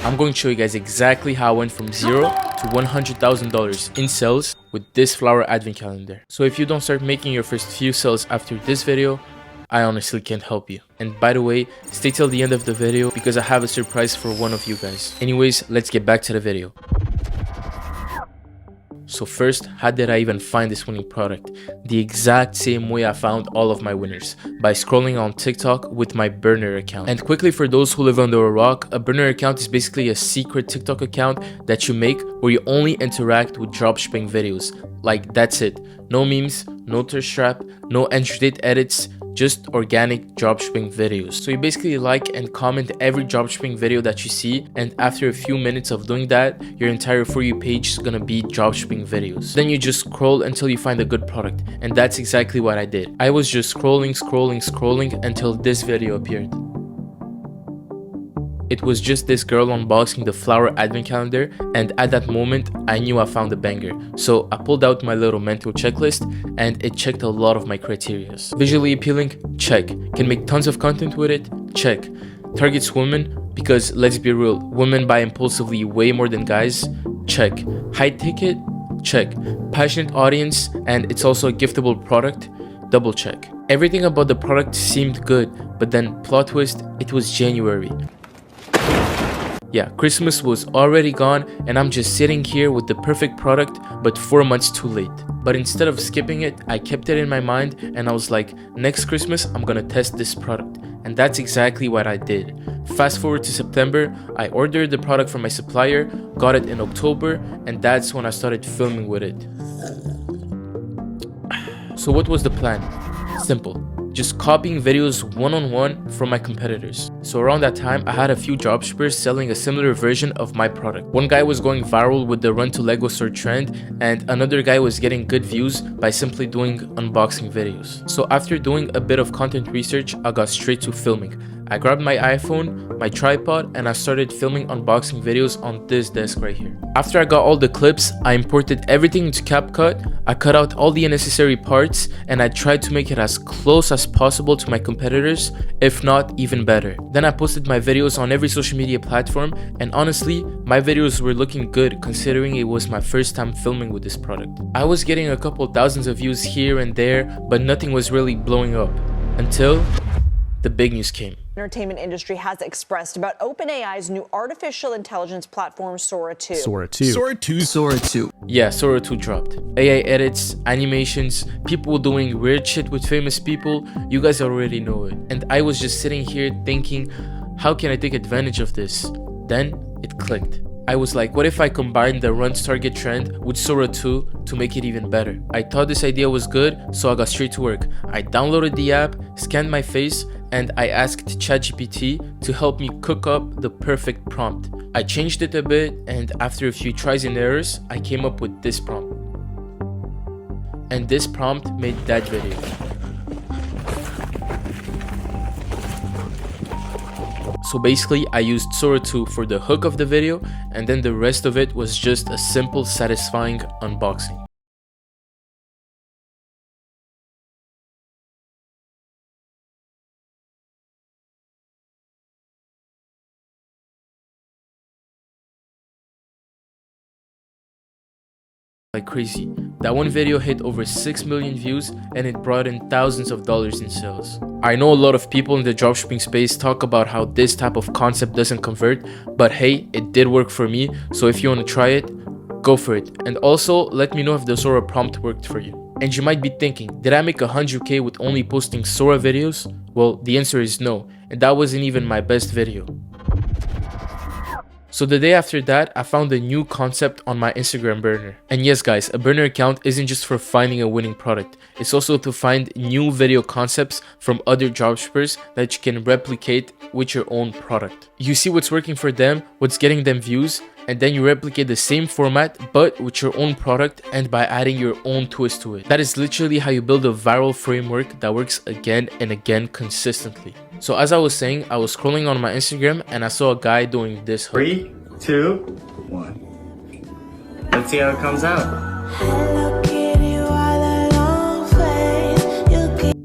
I'm going to show you guys exactly how I went from $0 to $100,000 in sales with this flower advent calendar. So if you don't start making your first few sales after this video, I honestly can't help you. And by the way, stay till the end of the video because I have a surprise for one of you guys. Anyways, let's get back to the video. So first, how did I even find this winning product? The exact same way I found all of my winners, by scrolling on TikTok with my burner account. And quickly, for those who live under a rock, a burner account is basically a secret TikTok account that you make where you only interact with dropshipping videos. Like, that's it. No memes, no thirst trap, no entry date edits, just organic dropshipping videos. So you basically like and comment every dropshipping video that you see, and after a few minutes of doing that, your entire For You page is gonna be dropshipping videos. Then you just scroll until you find a good product, and that's exactly what I did. I was just scrolling until this video appeared. It was just this girl unboxing the flower advent calendar, and at that moment I knew I found a banger. So I pulled out my little mental checklist and it checked a lot of my criteria. Visually appealing? Check. Can make tons of content with it? Check. Targets women? Because let's be real, women buy impulsively way more than guys? Check. High ticket? Check. Passionate audience, and it's also a giftable product? Double check. Everything about the product seemed good, but then plot twist, it was January. Yeah, Christmas was already gone and I'm just sitting here with the perfect product, but 4 months too late. But instead of skipping it, I kept it in my mind and I was like, next Christmas, I'm gonna test this product. And that's exactly what I did. Fast forward to September, I ordered the product from my supplier, got it in October, and that's when I started filming with it. So what was the plan? Simple. Just copying videos one-on-one from my competitors. So around that time, I had a few dropshippers selling a similar version of my product. One guy was going viral with the run to Lego store trend, and another guy was getting good views by simply doing unboxing videos. So after doing a bit of content research, I got straight to filming. I grabbed my iPhone, my tripod, and I started filming unboxing videos on this desk right here. After I got all the clips, I imported everything into CapCut, I cut out all the unnecessary parts, and I tried to make it as close as possible to my competitors, if not even better. Then I posted my videos on every social media platform, and honestly, my videos were looking good considering it was my first time filming with this product. I was getting a couple thousands of views here and there, but nothing was really blowing up. Until the big news came. Entertainment industry has expressed about OpenAI's new artificial intelligence platform, Sora 2. Sora 2. Yeah, Sora 2 dropped. AI edits, animations, people doing weird shit with famous people, you guys already know it. And I was just sitting here thinking, how can I take advantage of this? Then it clicked. I was like, what if I combine the run to target trend with Sora 2 to make it even better? I thought this idea was good, so I got straight to work. I downloaded the app, scanned my face, and I asked ChatGPT to help me cook up the perfect prompt. I changed it a bit, and after a few tries and errors, I came up with this prompt. And this prompt made that video. So basically, I used Sora 2 for the hook of the video, and then the rest of it was just a simple, satisfying unboxing. Like crazy. That one video hit over 6 million views and it brought in thousands of dollars in sales. I know a lot of people in the dropshipping space talk about how this type of concept doesn't convert, but hey, it did work for me, so if you want to try it, go for it. And also, let me know if the Sora prompt worked for you. And you might be thinking, did I make 100k with only posting Sora videos? Well, the answer is no, and that wasn't even my best video. So the day after that, I found a new concept on my Instagram burner. And yes guys, a burner account isn't just for finding a winning product. It's also to find new video concepts from other dropshippers that you can replicate with your own product. You see what's working for them, what's getting them views, and then you replicate the same format but with your own product and by adding your own twist to it. That is literally how you build a viral framework that works again and again consistently. So as I was saying, I was scrolling on my Instagram and I saw a guy doing this hook. 3, 2, 1. Let's see how it comes out.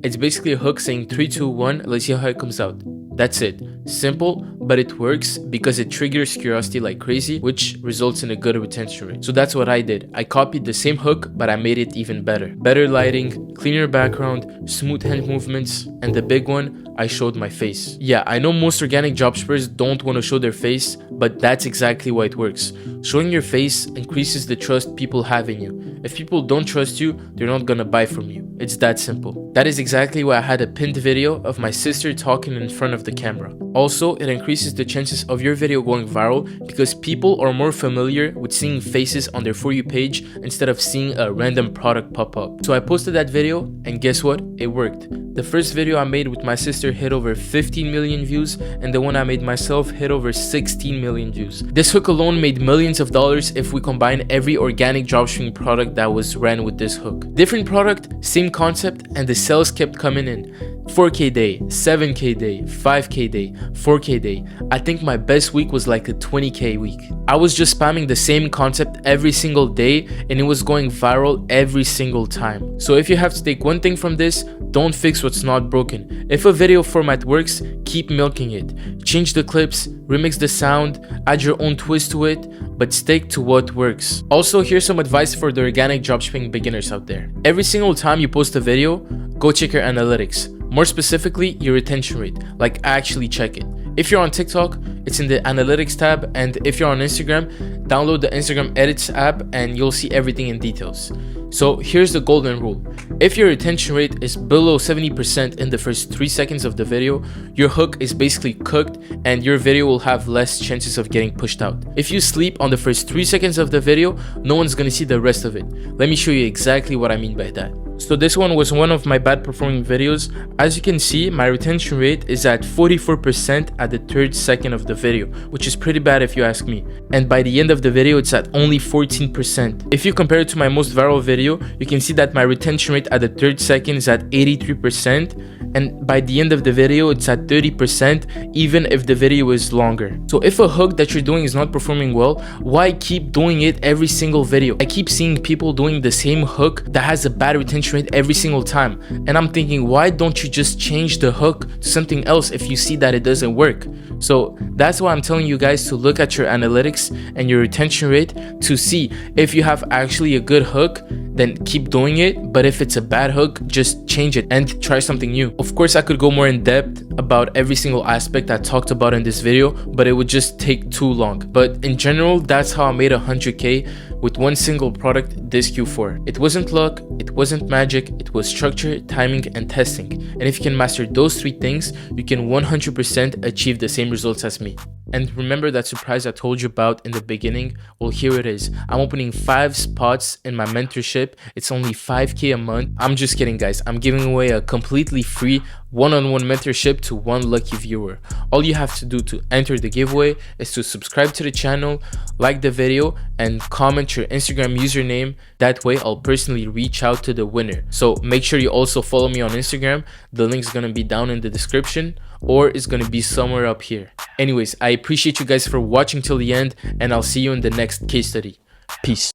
It's basically a hook saying 3, 2, 1, let's see how it comes out. That's it. Simple, but it works because it triggers curiosity like crazy, which results in a good retention rate. So that's what I did. I copied the same hook, but I made it even better. Better lighting, cleaner background, smooth hand movements, and the big one, I showed my face. Yeah, I know most organic dropshippers don't want to show their face, but that's exactly why it works. Showing your face increases the trust people have in you. If people don't trust you, they're not gonna buy from you. It's that simple. That is exactly why I had a pinned video of my sister talking in front of the camera. Also, it increases the chances of your video going viral because people are more familiar with seeing faces on their For You page instead of seeing a random product pop up. So I posted that video, and guess what? It worked. The first video I made with my sister hit over 15 million views, and the one I made myself hit over 16 million views. This hook alone made millions of dollars if we combine every organic dropshipping product that was ran with this hook. Different product, same concept, and the sales kept coming in. 4K day, 7K day, 5K day, 4K day. I think my best week was like a 20K week. I was just spamming the same concept every single day, and it was going viral every single time. So if you have to take one thing from this, don't fix what's not broken. If a video format works, keep milking it. Change the clips, remix the sound, add your own twist to it, but stick to what works. Also, here's some advice for the organic dropshipping beginners out there. Every single time you post a video, go check your analytics. More specifically, your retention rate. Like, actually check it. If you're on TikTok, it's in the analytics tab, and if you're on Instagram, download the Instagram edits app and you'll see everything in details. So here's the golden rule. If your retention rate is below 70% in the first 3 seconds of the video, your hook is basically cooked and your video will have less chances of getting pushed out. If you sleep on the first 3 seconds of the video, no one's gonna see the rest of it. Let me show you exactly what I mean by that. So this one was one of my bad performing videos. As you can see, my retention rate is at 44% at the 3rd second of the video, which is pretty bad if you ask me. And by the end of the video, it's at only 14%. If you compare it to my most viral video, you can see that my retention rate at the 3rd second is at 83%. And by the end of the video, it's at 30%, even if the video is longer. So if a hook that you're doing is not performing well, why keep doing it every single video? I keep seeing people doing the same hook that has a bad retention rate every single time, and I'm thinking, why don't you just change the hook to something else if you see that it doesn't work? So that's why I'm telling you guys to look at your analytics and your retention rate to see if you have actually a good hook, then keep doing it. But if it's a bad hook, just change it and try something new. Of course, I could go more in depth about every single aspect I talked about in this video, but it would just take too long. But in general, that's how I made 100K with one single product this Q4. It wasn't luck, it wasn't magic, it was structure, timing, and testing. And if you can master those 3 things, you can 100% achieve the same results as me. And remember that surprise I told you about in the beginning? Well, here it is. I'm opening 5 spots in my mentorship. It's only 5K a month. I'm just kidding, guys. I'm giving away a completely free one-on-one mentorship to one lucky viewer. All you have to do to enter the giveaway is to subscribe to the channel, like the video, and comment your Instagram username. That way I'll personally reach out to the winner. So make sure you also follow me on Instagram. The link's gonna be down in the description, or it's gonna be somewhere up here. Anyways, I appreciate you guys for watching till the end, and I'll see you in the next case study. Peace.